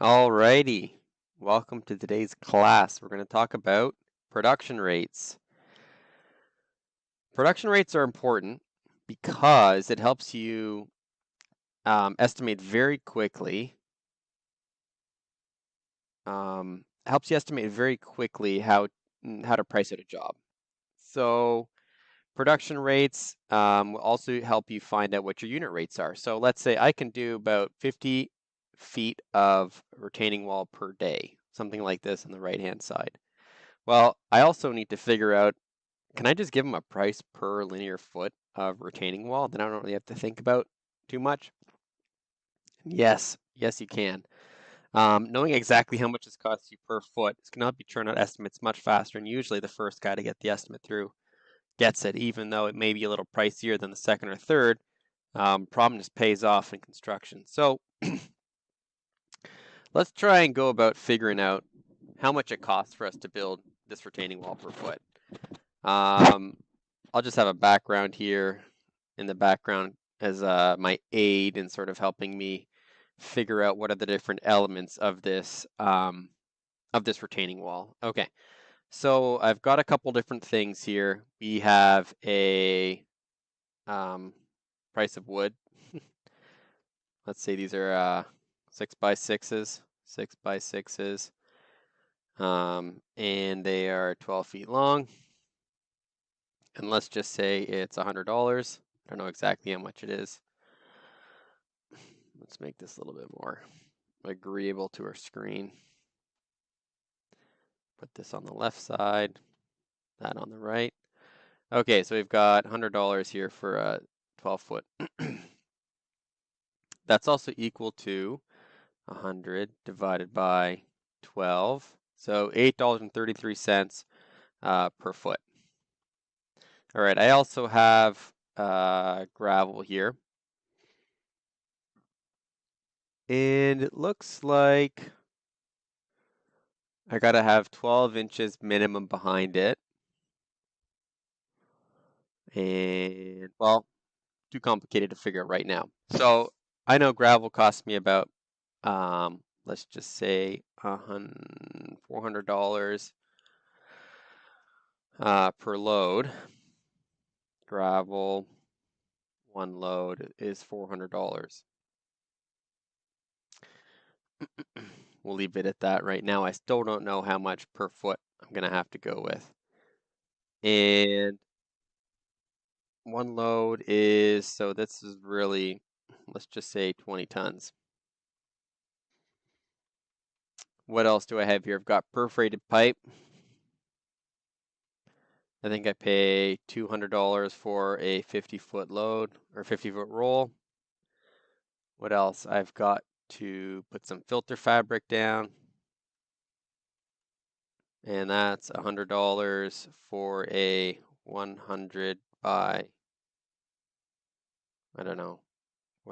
Alrighty, welcome to today's class. We're going to talk about production rates. Production rates are important because it helps you estimate very quickly. How to price out a job. So production rates will also help you find out what your unit rates are. So let's say I can do about 50 feet of retaining wall per day, something like this on the right-hand side. Well, I also need to figure out, can I just give them a price per linear foot of retaining wall? Then I don't really have to think about too much. Yes, you can. Knowing exactly how much this costs you per foot is going to help you churn out estimates much faster, and usually the first guy to get the estimate through gets it, even though it may be a little pricier than the second or third. Problem just pays off in construction. So let's try and go about figuring out how much it costs for us to build this retaining wall per foot. I'll just have a background here in the background as my aid in sort of helping me figure out what are the different elements of this retaining wall. Okay, so I've got a couple different things here. We have a price of wood. Let's say these are 6x6s, 6x6s, and they are 12 feet long. And let's just say it's $100. I don't know exactly how much it is. Let's make this a little bit more agreeable to our screen. Put this on the left side, that on the right. Okay, so we've got $100 here for a 12 foot. That's also equal to 100 divided by 12. So $8.33 per foot. All right, I also have gravel here. And it looks like I gotta have 12 inches minimum behind it. And, well, too complicated to figure out right now. So I know gravel costs me about, let's just say $400 per load. Gravel, one load is $400. We'll leave it at that right now. I still don't know how much per foot I'm gonna have to go with. And one load is, so this is really, let's just say 20 tons. What else do I have here? I've got perforated pipe. I think I pay $200 for a 50-foot load or 50-foot roll. What else? I've got to put some filter fabric down. And that's $100 for a 100 by, I don't know,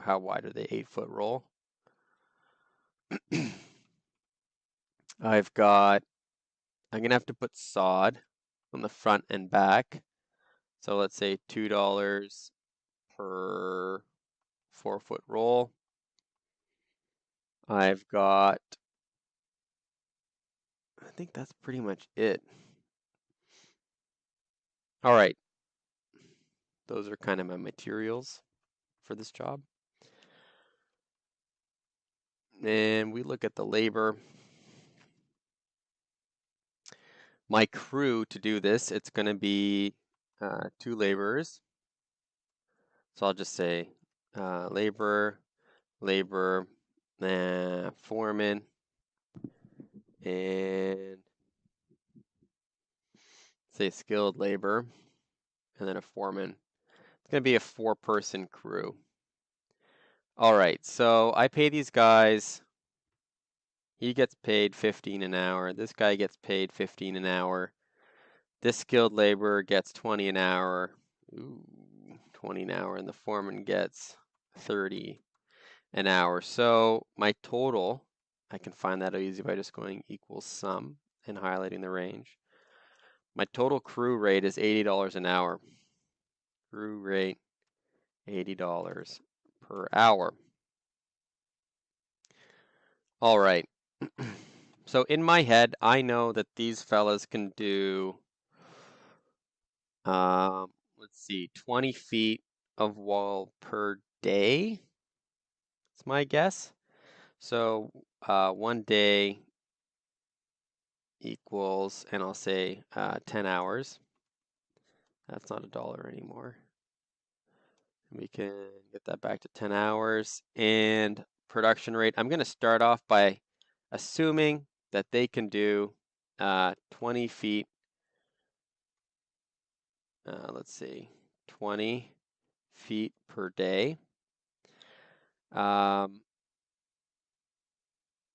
how wide are they? 8-foot roll. I'm gonna have to put sod on the front and back. So let's say $2 per 4-foot roll. I think that's pretty much it. All right. Those are kind of my materials for this job. And we look at the labor. My crew to do this, it's going to be 2 laborers. So I'll just say labor, foreman, and say skilled labor, and then a foreman. It's going to be a 4-person crew. All right, so I pay these guys. He gets paid 15 an hour. This guy gets paid 15 an hour. This skilled laborer gets 20 an hour. Ooh, 20 an hour, and the foreman gets 30 an hour. So my total, I can find that easy by just going equals sum and highlighting the range. My total crew rate is $80 an hour. Crew rate, $80 per hour. All right, So in my head, I know that these fellas can do, let's see, 20 feet of wall per day. That's my guess. So 1 day equals, and I'll say 10 hours. That's not $1 anymore. We can get that back to 10 hours. And production rate, I'm going to start off by assuming that they can do 20 feet. Let's see, 20 feet per day. All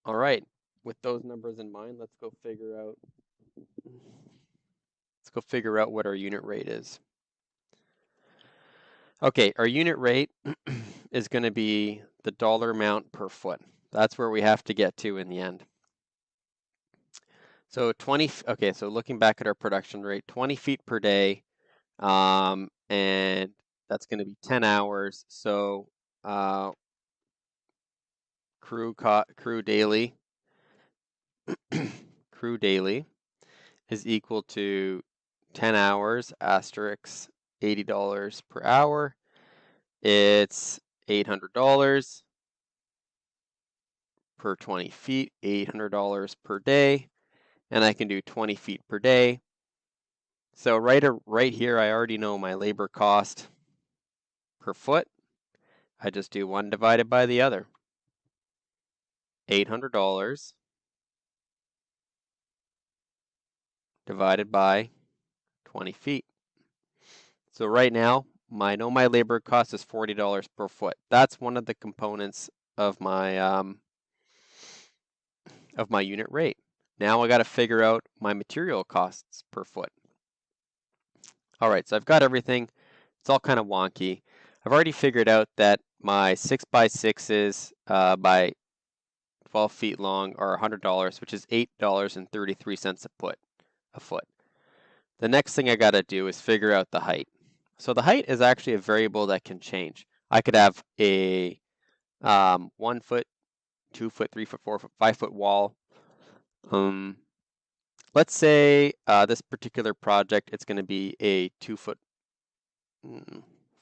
right, with those numbers in mind, let's go figure out what our unit rate is. Okay, our unit rate is going to be the dollar amount per foot. That's where we have to get to in the end. So okay, so looking back at our production rate, 20 feet per day, and that's going to be 10 hours. So crew daily crew daily is equal to 10 hours asterisk $80 per hour. It's $800 per 20 feet, $800 per day, and I can do 20 feet per day. So right here, I already know my labor cost per foot. I just do one divided by the other. $800 divided by 20 feet. So right now, I know my labor cost is $40 per foot. That's one of the components of my unit rate. Now I got to figure out my material costs per foot. All right, so I've got everything. It's all kind of wonky. I've already figured out that my 6x6s by 12 feet long are $100, which is $8.33 a foot. The next thing I got to do is figure out the height. So the height is actually a variable that can change. I could have a 1 foot, 2 foot, 3 foot, 4 foot, 5 foot wall. Let's say this particular project, it's going to be a 2 foot,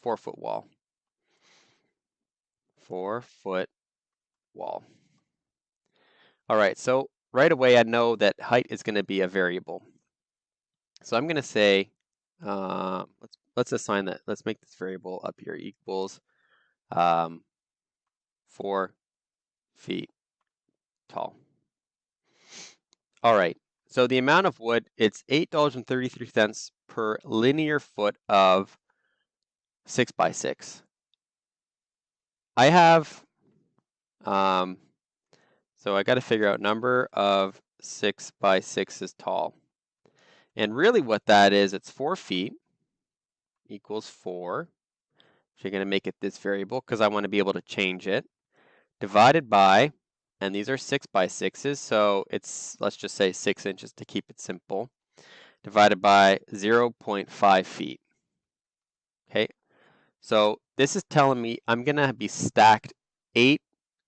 4 foot wall. 4 foot wall. All right, so right away I know that height is going to be a variable. So I'm going to say, let's assign that. Let's make this variable up here equals 4 feet tall. All right, so the amount of wood, it's $8.33 per linear foot of 6x6. I have, so I got to figure out number of 6x6 is tall. And really what that is, it's 4 feet equals 4. So you're going to make it this variable because I want to be able to change it. Divided by, and these are 6x6s, so it's, let's just say 6 inches to keep it simple, divided by 0.5 feet. Okay, so this is telling me I'm going to be stacked 8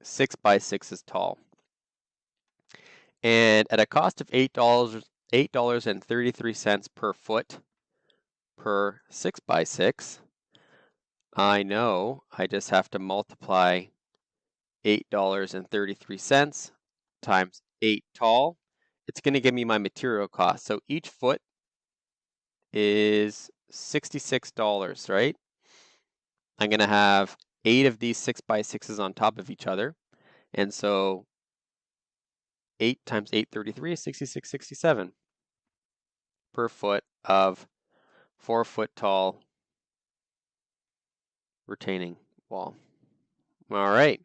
6x6s tall. And at a cost of $8.33 per foot per 6x6, I know I just have to multiply $8.33 times 8 tall. It's going to give me my material cost. So each foot is $66, right? I'm going to have 8 of these 6x6s on top of each other. And so 8 times 833 is 66.67 per foot of 4 foot tall retaining wall. All right.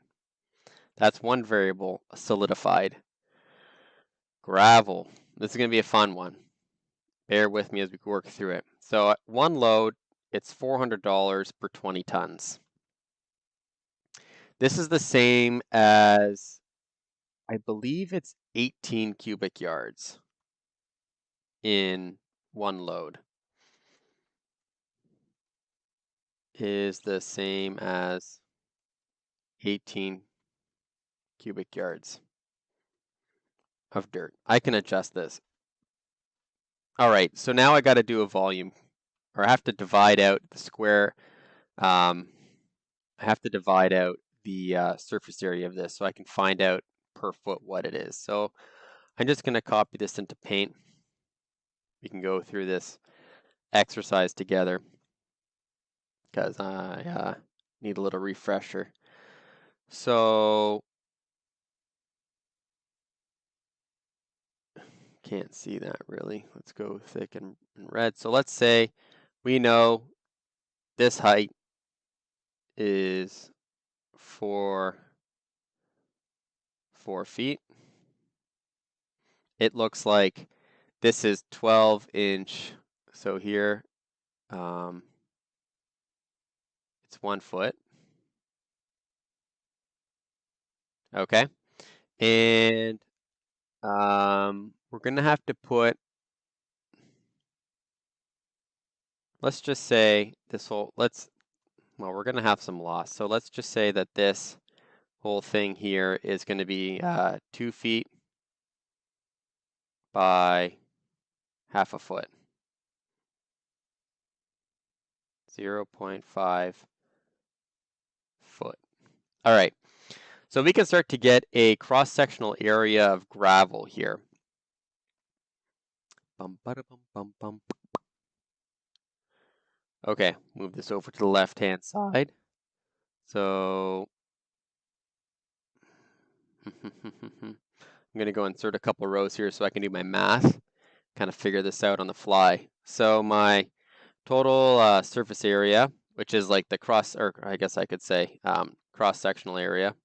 That's one variable solidified. Gravel. This is going to be a fun one. Bear with me as we work through it. So at one load, it's $400 per 20 tons. This is the same as, I believe it's 18 cubic yards in one load. Is the same as 18 cubic yards. of dirt. I can adjust this. All right, so now I got to do a volume, or I have to divide out the square. I have to divide out the surface area of this so I can find out per foot what it is. So I'm just going to copy this into Paint. We can go through this exercise together because I need a little refresher. So can't see that really. Let's go thick and red. So let's say we know this height is 4 feet. It looks like this is 12-inch. So here it's 1 foot. Okay. And we're going to have to put, let's just say this whole, well, we're going to have some loss. So let's just say that this whole thing here is going to be 2 feet by half a foot. 0.5 foot. All right. So we can start to get a cross-sectional area of gravel here. Okay, move this over to the left-hand side. So I'm going to go insert a couple rows here so I can do my math, kind of figure this out on the fly. So my total surface area, which is like the or I guess I could say cross-sectional area,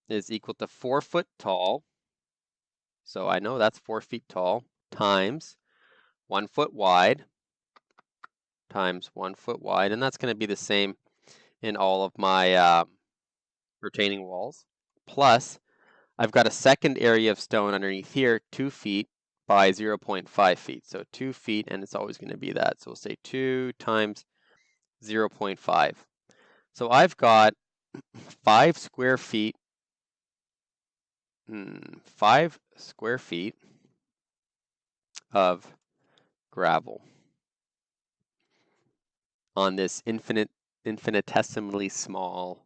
is equal to 4 foot tall. So I know that's 4 feet tall times 1 foot wide times 1 foot wide, and that's going to be the same in all of my retaining walls. Plus, I've got a second area of stone underneath here, 2 feet by 0.5 feet. So 2 feet, and it's always going to be that. So we'll say 2 times 0.5. So I've got 5 square feet, 5 square feet of gravel on this infinitesimally small,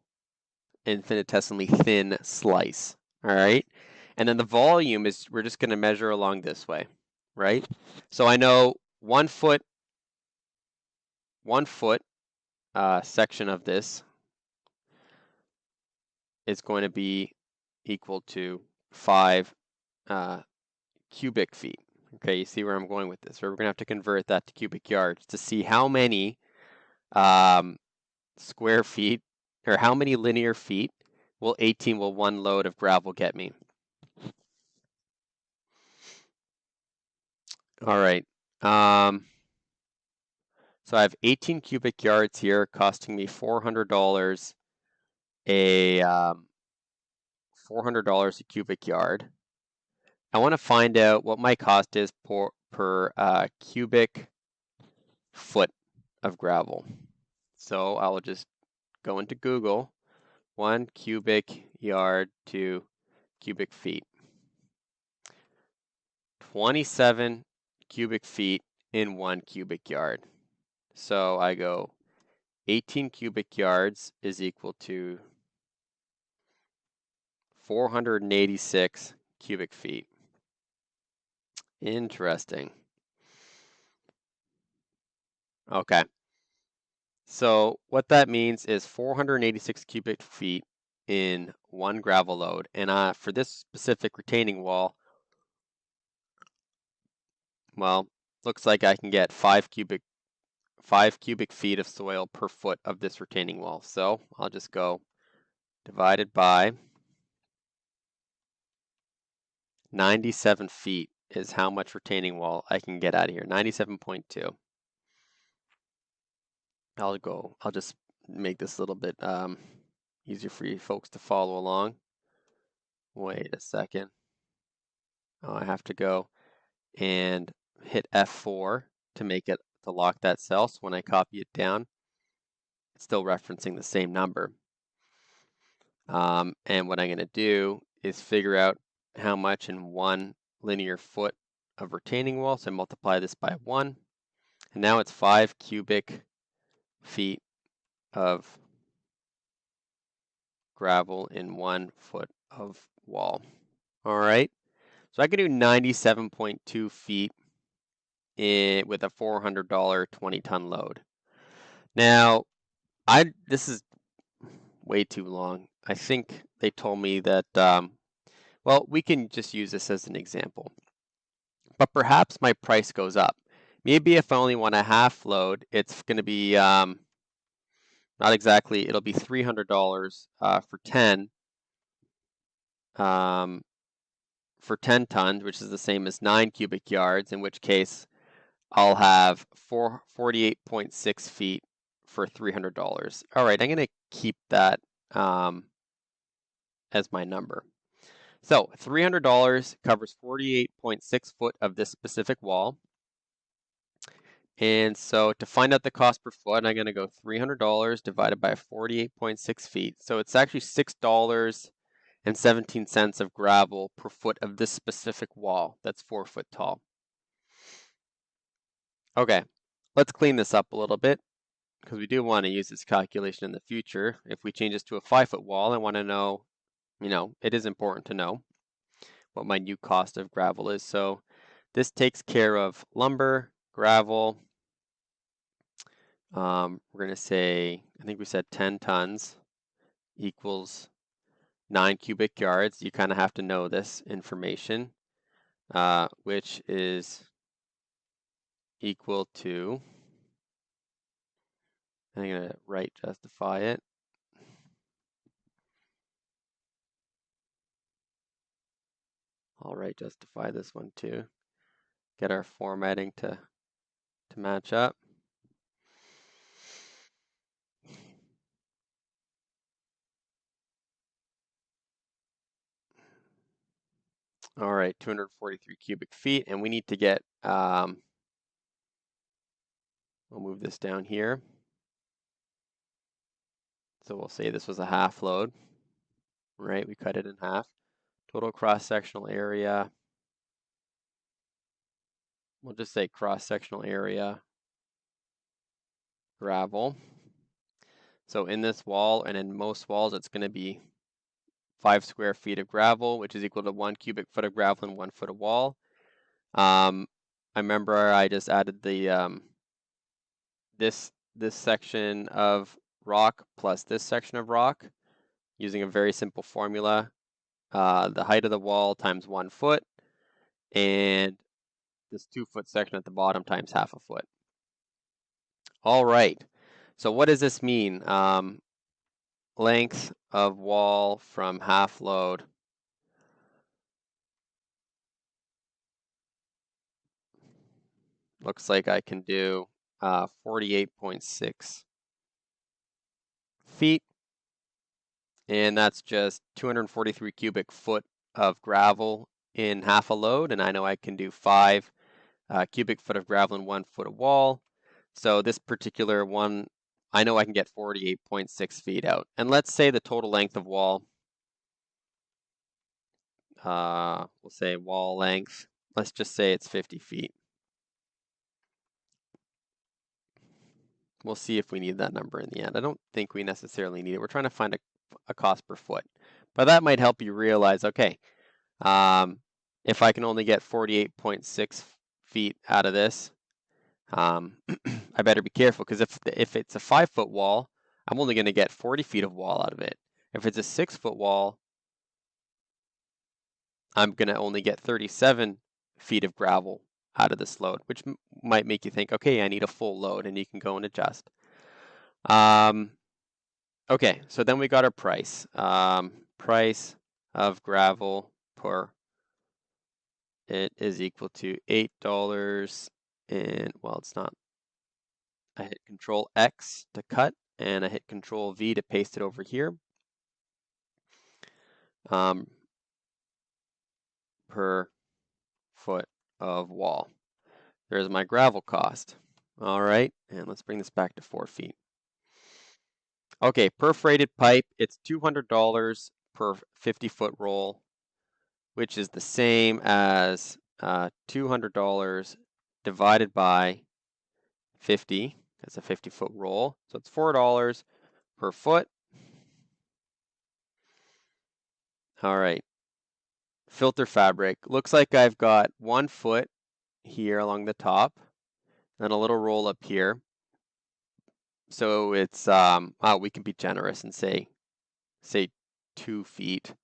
infinitesimally thin slice. All right. And then the volume is, we're just going to measure along this way, right? So I know 1 foot section of this is going to be equal to 5 cubic feet. Okay, you see where I'm going with this. We're going to have to convert that to cubic yards to see how many square feet, or how many linear feet will 1 load of gravel get me. All right. So I have 18 cubic yards here, costing me $400 $400 a cubic yard. I want to find out what my cost is per cubic foot of gravel. So I will just go into Google, 1 cubic yard to cubic feet. 27 cubic feet in 1 cubic yard. So I go 18 cubic yards is equal to 486 cubic feet. Interesting. Okay. So what that means is 486 cubic feet in 1 gravel load. And for this specific retaining wall, well, looks like I can get 5 cubic feet of soil per foot of this retaining wall. So I'll just go divided by 97 feet is how much retaining wall I can get out of here. 97.2. I'll just make this a little bit easier for you folks to follow along. Wait a second. Oh, I have to go and hit F4 to lock that cell. So when I copy it down, it's still referencing the same number. And what I'm going to do is figure out how much in 1 linear foot of retaining wall. So I multiply this by 1. And now it's 5 cubic feet of gravel in 1 foot of wall. All right. So I can do 97.2 feet with a $400 20-ton load. Now, this is way too long. I think they told me that, well, we can just use this as an example. But perhaps my price goes up. Maybe if I only want a half load, it's going to be not exactly, it'll be $300 for 10 tons, which is the same as 9 cubic yards, in which case I'll have 48.6 feet for $300. All right, I'm going to keep that as my number. So $300 covers 48.6 foot of this specific wall. And so to find out the cost per foot, I'm going to go $300 divided by 48.6 feet. So it's actually $6.17 of gravel per foot of this specific wall that's 4 foot tall. Okay, let's clean this up a little bit because we do want to use this calculation in the future. If we change this to a 5 foot wall, I want to know, it is important to know what my new cost of gravel is. So this takes care of lumber, gravel. We're going to say, I think we said 10 tons equals 9 cubic yards. You kind of have to know this information, which is equal to, I'm going to write justify it. I'll write justify this one too. Get our formatting to match up. All right, 243 cubic feet, and we need to get, we'll move this down here. So we'll say this was a half load, right? We cut it in half. Total cross-sectional area, we'll just say cross-sectional area gravel. So in this wall and in most walls, it's going to be 5 square feet of gravel, which is equal to 1 cubic foot of gravel and 1 foot of wall. I remember I just added the this section of rock plus this section of rock using a very simple formula. The height of the wall times 1 foot, and this 2 foot section at the bottom times half a foot. All right. So what does this mean? Length of wall from half load. Looks like I can do 48.6 feet, and that's just 243 cubic foot of gravel in half a load, and I know I can do 5 cubic foot of gravel in 1 foot of wall. So this particular one, I know I can get 48.6 feet out. And let's say the total length of wall, we'll say wall length, let's just say it's 50 feet. We'll see if we need that number in the end. I don't think we necessarily need it. We're trying to find a cost per foot. But that might help you realize, okay, if I can only get 48.6 feet out of this, I better be careful, because if it's a 5 foot wall, I'm only going to get 40 feet of wall out of it. If it's a 6 foot wall, I'm going to only get 37 feet of gravel out of this load, which might make you think, okay, I need a full load, and you can go and adjust. Okay, so then we got our price. Price of gravel per, it is equal to $8, and, well, it's not. I hit Control X to cut, and I hit Control V to paste it over here. Per foot of wall. There's my gravel cost. All right, and let's bring this back to 4 feet. Okay, perforated pipe, it's $200 per 50-foot roll, which is the same as $200 divided by 50. That's a 50-foot roll. So it's $4 per foot. All right. Filter fabric. Looks like I've got 1 foot here along the top, and a little roll up here. So it's we can be generous and say 2 feet.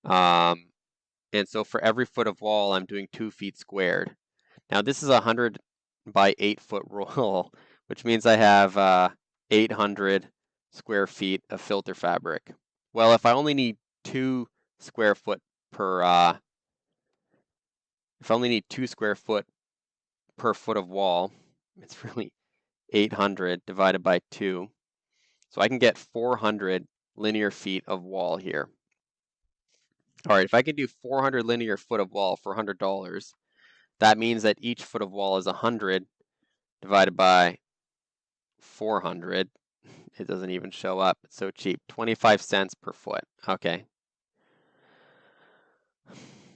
And so for every foot of wall, I'm doing 2 feet squared. Now this is a 100 by 8-foot roll, which means I have 800 square feet of filter fabric. Well, if I only need 2 square foot per if I only need 2 square foot per foot of wall, it's really 800 divided by 2. So I can get 400 linear feet of wall here. All right, if I can do 400 linear foot of wall for $100, that means that each foot of wall is 100 divided by 400. It doesn't even show up. It's so cheap. 25 cents per foot. Okay.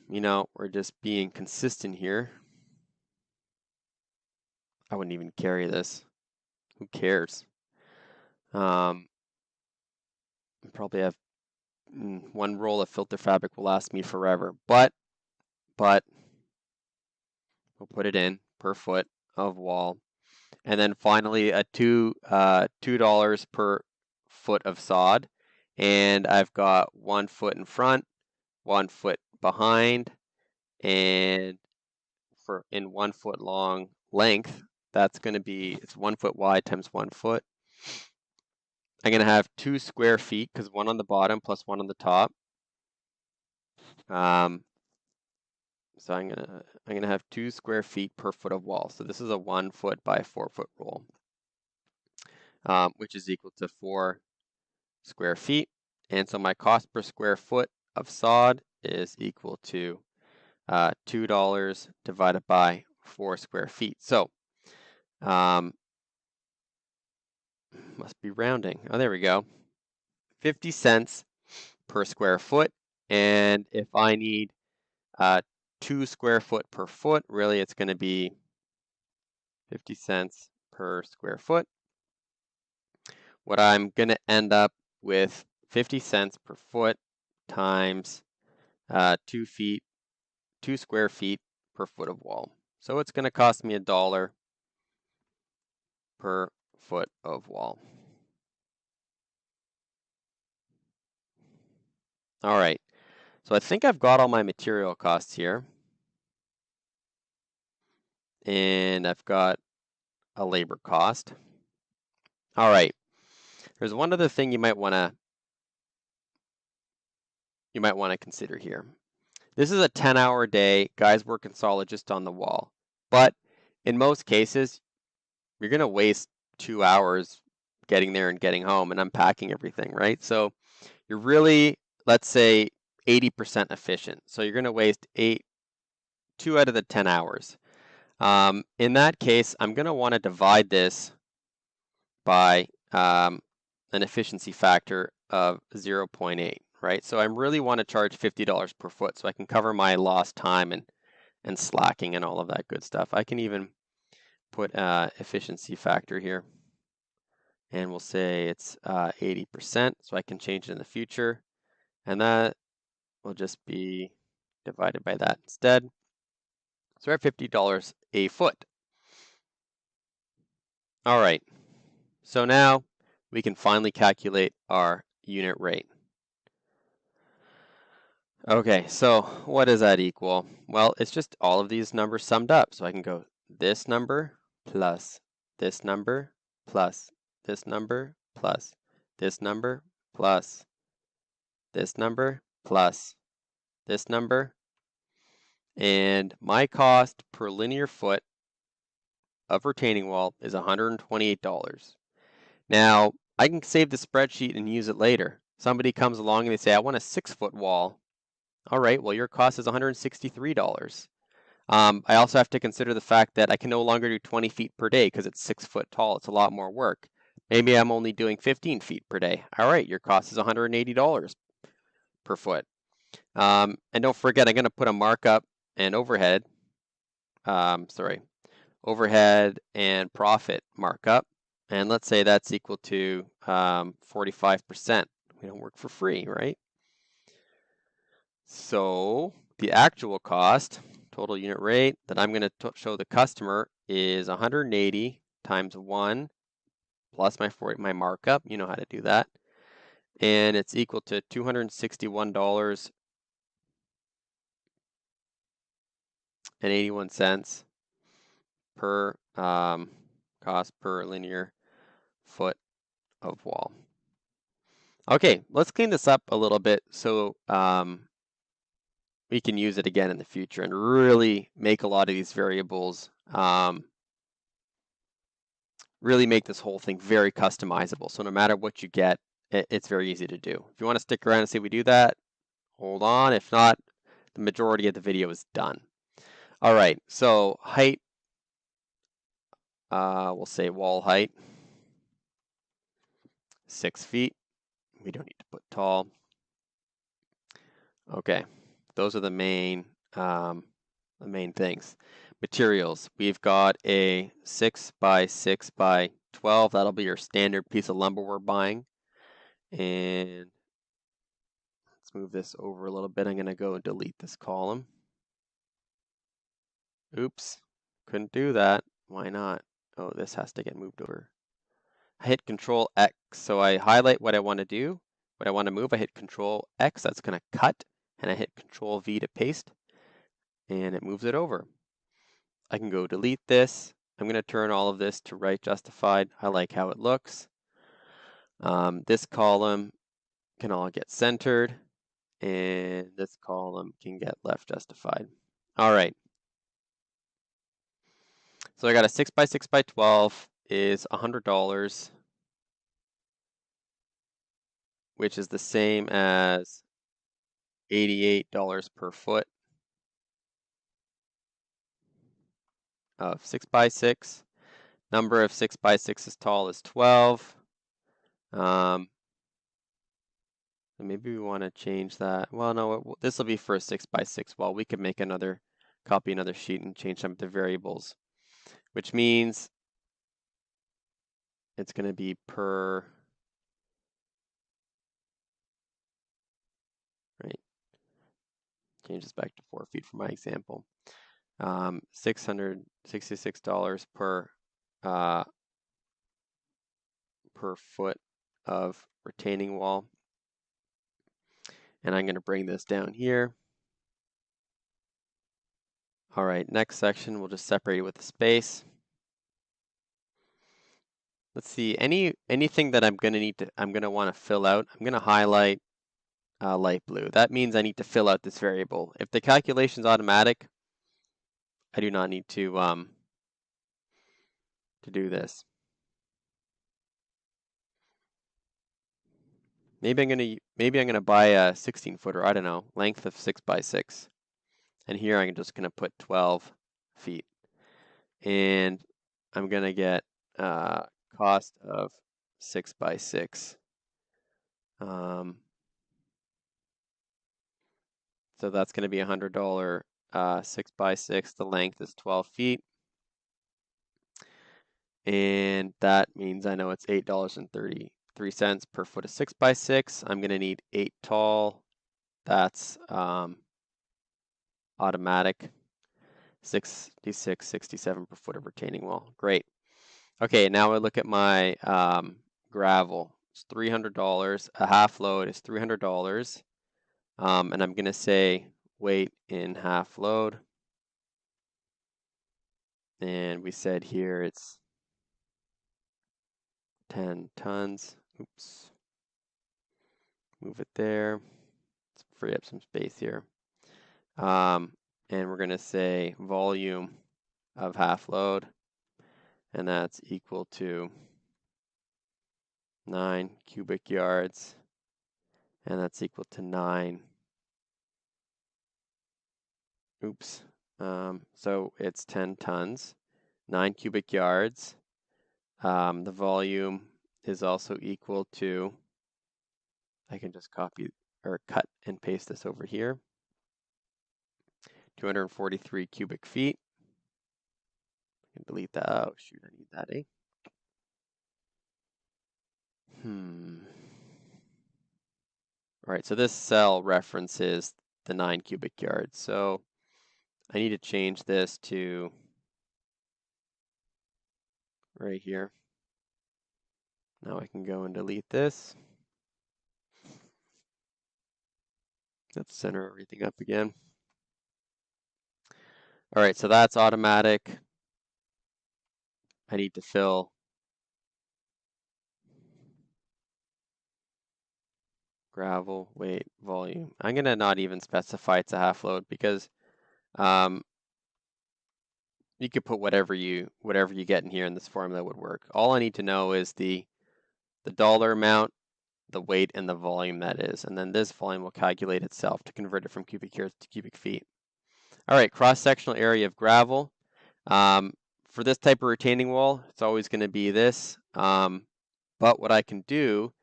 You know, we're just being consistent here. I wouldn't even carry this. Who cares? Probably have 1 roll of filter fabric will last me forever, but we'll put it in per foot of wall. And then finally a $2 per foot of sod. And I've got 1 foot in front, 1 foot behind, and in 1 foot long length, that's going to be, it's 1 foot wide times 1 foot. I'm going to have 2 square feet because 1 on the bottom plus 1 on the top. So I'm gonna have 2 square feet per foot of wall. So this is a 1 foot by 4 foot roll, which is equal to 4 square feet. And so my cost per square foot of sod is equal to $2 divided by 4 square feet. So must be rounding. Oh, there we go. 50 cents per square foot. And if I need 2 square foot per foot, really it's going to be 50 cents per square foot. What I'm going to end up with 50 cents per foot times 2 square feet per foot of wall. So it's going to cost me $1 per foot of wall. All right, so I think I've got all my material costs here. And I've got a labor cost. All right, there's one other thing you might want to consider here. This is a 10-hour day, guys working solid just on the wall. But in most cases, you're going to waste 2 hours getting there and getting home and unpacking everything, right? So you're really, let's say, 80% efficient. So you're going to waste 2 out of the 10 hours. In that case, I'm going to want to divide this by an efficiency factor of 0.8, right? So I really want to charge $50 per foot so I can cover my lost time and slacking and all of that good stuff. I can even put efficiency factor here, and we'll say it's 80%, so I can change it in the future, and that will just be divided by that instead. So we're at $50 a foot. All right, so now we can finally calculate our unit rate. Okay, so what does that equal? Well, it's just all of these numbers summed up. So I can go this number plus this number plus this number plus this number plus this number plus this number. And my cost per linear foot of retaining wall is $128. Now, I can save the spreadsheet and use it later. Somebody comes along and they say, I want a 6-foot wall. All right, well, your cost is $163. I also have to consider the fact that I can no longer do 20 feet per day because it's 6 foot tall. It's a lot more work. Maybe I'm only doing 15 feet per day. All right, your cost is $180 per foot. And don't forget, I'm going to put a markup and overhead, overhead and profit markup. And let's say that's equal to 45%. We don't work for free, right? So the actual cost, total unit rate that I'm going to show the customer is 180 times 1 plus my markup. You know how to do that. And it's equal to $261.81 per cost per linear foot of wall. Okay, let's clean this up a little bit so we can use it again in the future and really make a lot of these variables, really make this whole thing very customizable. So no matter what you get, it's very easy to do. If you want to stick around and see we do that, hold on. If not, the majority of the video is done. All right, so height, we'll say wall height, 6 feet. We don't need to put tall. Okay, those are the main things. Materials, we've got a 6 by 6 by 12. That'll be your standard piece of lumber we're buying. And let's move this over a little bit. I'm going to go and delete this column. Oops, couldn't do that. Why not? Oh, this has to get moved over. I hit Control X, so I highlight what I want to do, what I want to move. I hit Control X, that's going to cut, and I hit Control V to paste, and it moves it over. I can go delete this. I'm going to turn all of this to right justified. I like how it looks. This column can all get centered, and this column can get left justified. All right. So I got a 6 by 6 by 12 is $100, which is the same as $88 per foot of 6 by 6. Number of 6 by 6 tall is 12. Maybe we want to change that. Well, no, this will be for a 6 by 6 wall. We could make copy another sheet and change some of the variables, which means it's going to be per, right? Change this back to 4 feet for my example. $666 per foot of retaining wall. And I'm going to bring this down here. All right, next section, we'll just separate it with a space. Let's see, anything that I'm going to want to fill out, I'm going to highlight light blue. That means I need to fill out this variable. If the calculation is automatic, I do not need to do this. Maybe I'm gonna buy a 16-footer. I don't know, length of 6 by 6, and here I'm just gonna put 12 feet, and I'm gonna get cost of 6 by 6. So that's gonna be $100. 6 by 6. The length is 12 feet. And that means I know it's $8.33 per foot of 6 by 6. I'm going to need 8 tall. That's automatic. 66.67 per foot of retaining wall. Great. Okay, now I look at my gravel. It's $300. A half load is $300. And I'm going to say weight in half load. And we said here it's 10 tons. Oops. Move it there. Let's free up some space here. And we're going to say volume of half load, and that's equal to 9 cubic yards, and that's equal to 9. Oops. So it's 10 tons, 9 cubic yards. The volume is also equal to, I can just copy or cut and paste this over here, 243 cubic feet. I can delete that. Oh, shoot, I need that, eh? All right, so this cell references the 9 cubic yards. So I need to change this to right here. Now I can go and delete this. Let's center everything up again. All right, so that's automatic. I need to fill gravel, weight, volume. I'm gonna not even specify it's a half load because you could put whatever you get in here in this formula would work. All I need to know is the dollar amount, the weight, and the volume that is, and then this volume will calculate itself to convert it from cubic yards to cubic feet. All right, cross-sectional area of gravel. For this type of retaining wall, it's always going to be this. But what I can do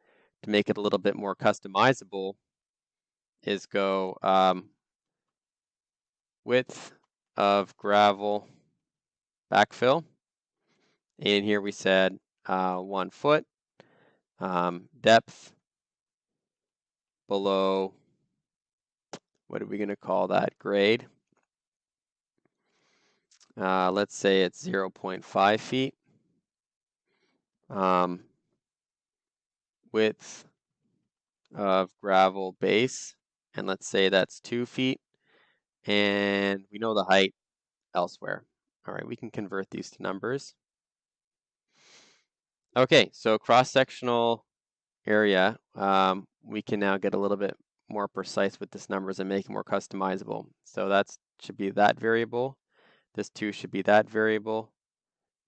to make it a little bit more customizable is go width of gravel backfill. And here we said 1 foot. Depth below, what are we going to call that? Grade. Let's say it's 0.5 feet. Width of gravel base, and let's say that's 2 feet. And we know the height elsewhere. All right, we can convert these to numbers. Okay, so cross-sectional area, we can now get a little bit more precise with this numbers and make it more customizable. So that should be that variable. This 2 should be that variable.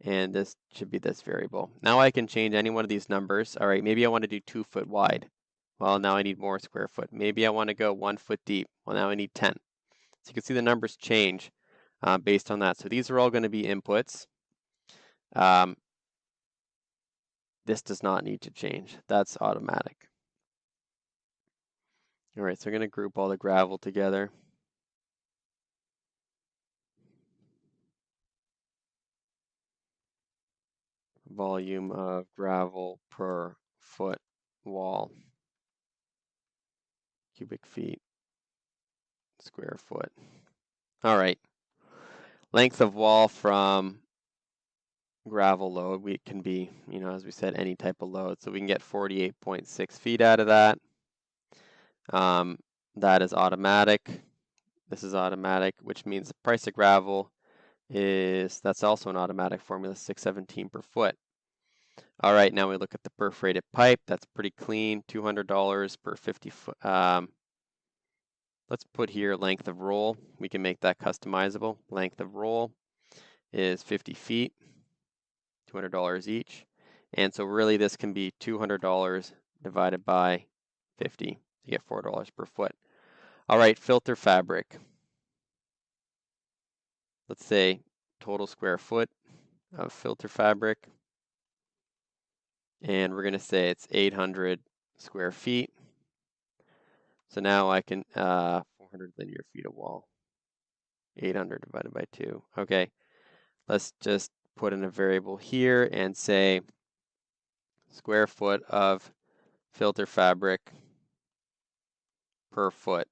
And this should be this variable. Now I can change any one of these numbers. All right, maybe I want to do 2 foot wide. Well, now I need more square foot. Maybe I want to go 1 foot deep. Well, now I need 10. So you can see the numbers change based on that. So these are all going to be inputs. This does not need to change. That's automatic. All right, so we're going to group all the gravel together. Volume of gravel per foot wall. Cubic feet, square foot. All right. Length of wall from gravel load, we can be, as we said, any type of load. So we can get 48.6 feet out of that. That is automatic. This is automatic, which means the price of gravel that's also an automatic formula, $6.17 per foot. All right, now we look at the perforated pipe. That's pretty clean, $200 per 50 foot. Let's put here length of roll. We can make that customizable. Length of roll is 50 feet, $200 each. And so really this can be $200 divided by 50 to get $4 per foot. All right, filter fabric. Let's say total square foot of filter fabric. And we're going to say it's 800 square feet. So now I can, 400 linear feet of wall. 800 divided by 2. Okay, let's just put in a variable here and say square foot of filter fabric per foot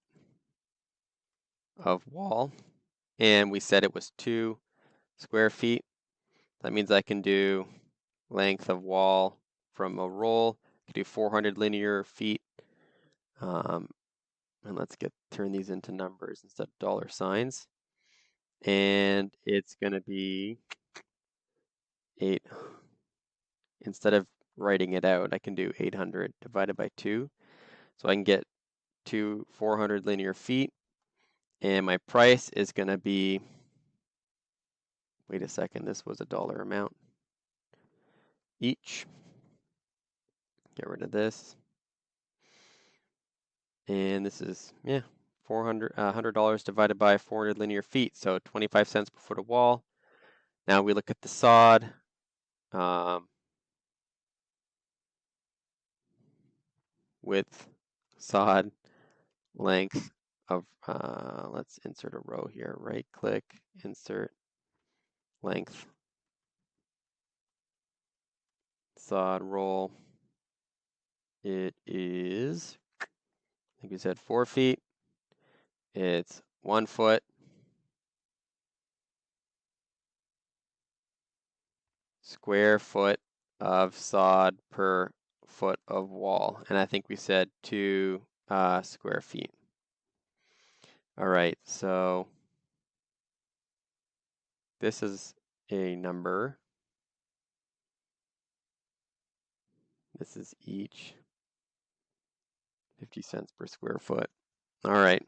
of wall. And we said it was 2 square feet. That means I can do length of wall from a roll. I can do 400 linear feet. And let's turn these into numbers instead of dollar signs. And it's going to be 8. Instead of writing it out, I can do 800 divided by 2. So I can get to 400 linear feet. And my price is going to be, wait a second, this was a dollar amount each. Get rid of this. And this is, $100 divided by 400 linear feet. So 25 cents per foot of wall. Now we look at the sod. width, sod, length of, let's insert a row here, right click, insert, length, sod roll. It is, I think we said 4 feet. It's 1 foot. Square foot of sod per foot of wall. And I think we said 2 square feet. All right, so this is a number. This is each 50 cents per square foot. All right.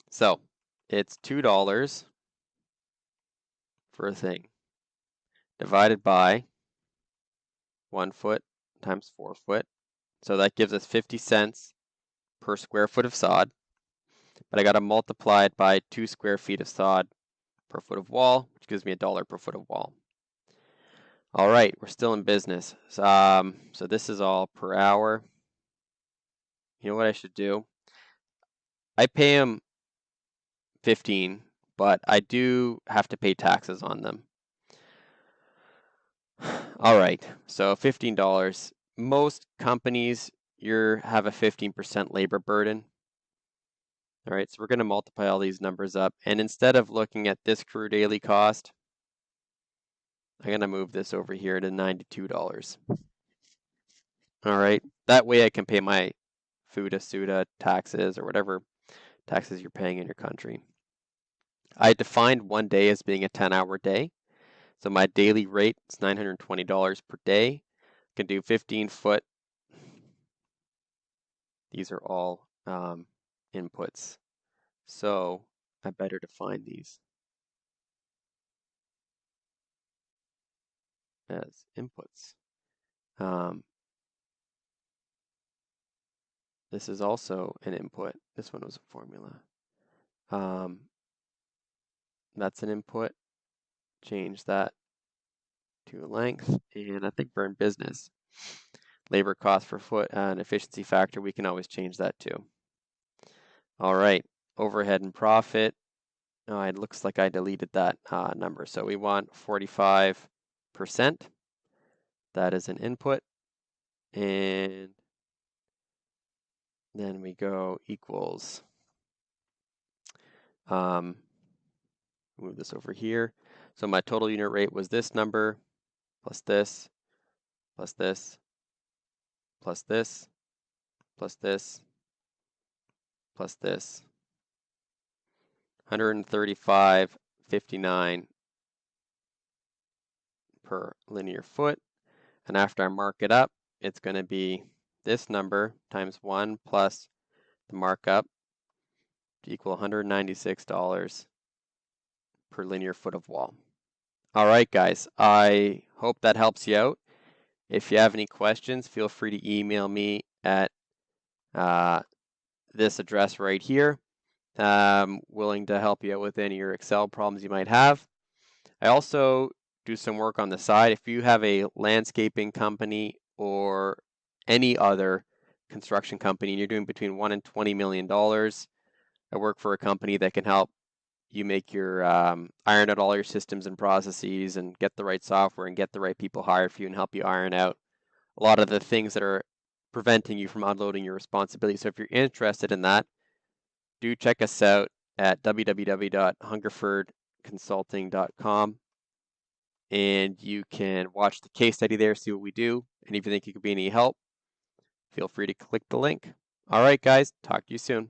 So it's $2 for a thing divided by 1 foot times 4 foot. So that gives us 50 cents per square foot of sod. But I got to multiply it by 2 square feet of sod per foot of wall, which gives me $1 per foot of wall. All right, we're still in business. So this is all per hour. You know what I should do? I pay them 15, but I do have to pay taxes on them. All right, so $15. Most companies, you have a 15% labor burden. All right, so we're going to multiply all these numbers up. And instead of looking at this crew daily cost, I'm going to move this over here to $92. All right, that way I can pay my FUTA, SUTA taxes or whatever taxes you're paying in your country. I defined one day as being a 10-hour day. So my daily rate is $920 per day. I can do 15 foot. These are all inputs. So I better define these as inputs. This is also an input. This one was a formula. That's an input. Change that to length. And I think we're in business. Labor cost per foot and efficiency factor, we can always change that too. All right, overhead and profit. Oh, it looks like I deleted that number. So we want 45%. That is an input. And then we go equals. Move this over here. So my total unit rate was this number plus this, plus this, plus this, plus this, plus this. 135.59 per linear foot. And after I mark it up, it's going to be this number times 1 plus the markup to equal $196 per linear foot of wall. All right, guys, I hope that helps you out. If you have any questions, feel free to email me at this address right here. Willing to help you out with any of your Excel problems you might have. I also do some work on the side. If you have a landscaping company or any other construction company and you're doing between $1 and $20 million, I work for a company that can help you make your iron out all your systems and processes and get the right software and get the right people hired for you and help you iron out a lot of the things that are preventing you from unloading your responsibility. So if you're interested in that, do check us out at www.hungerfordconsulting.com, and you can watch the case study there, see what we do, and if you think you could be any help, feel free to click the link. All right, guys, talk to you soon.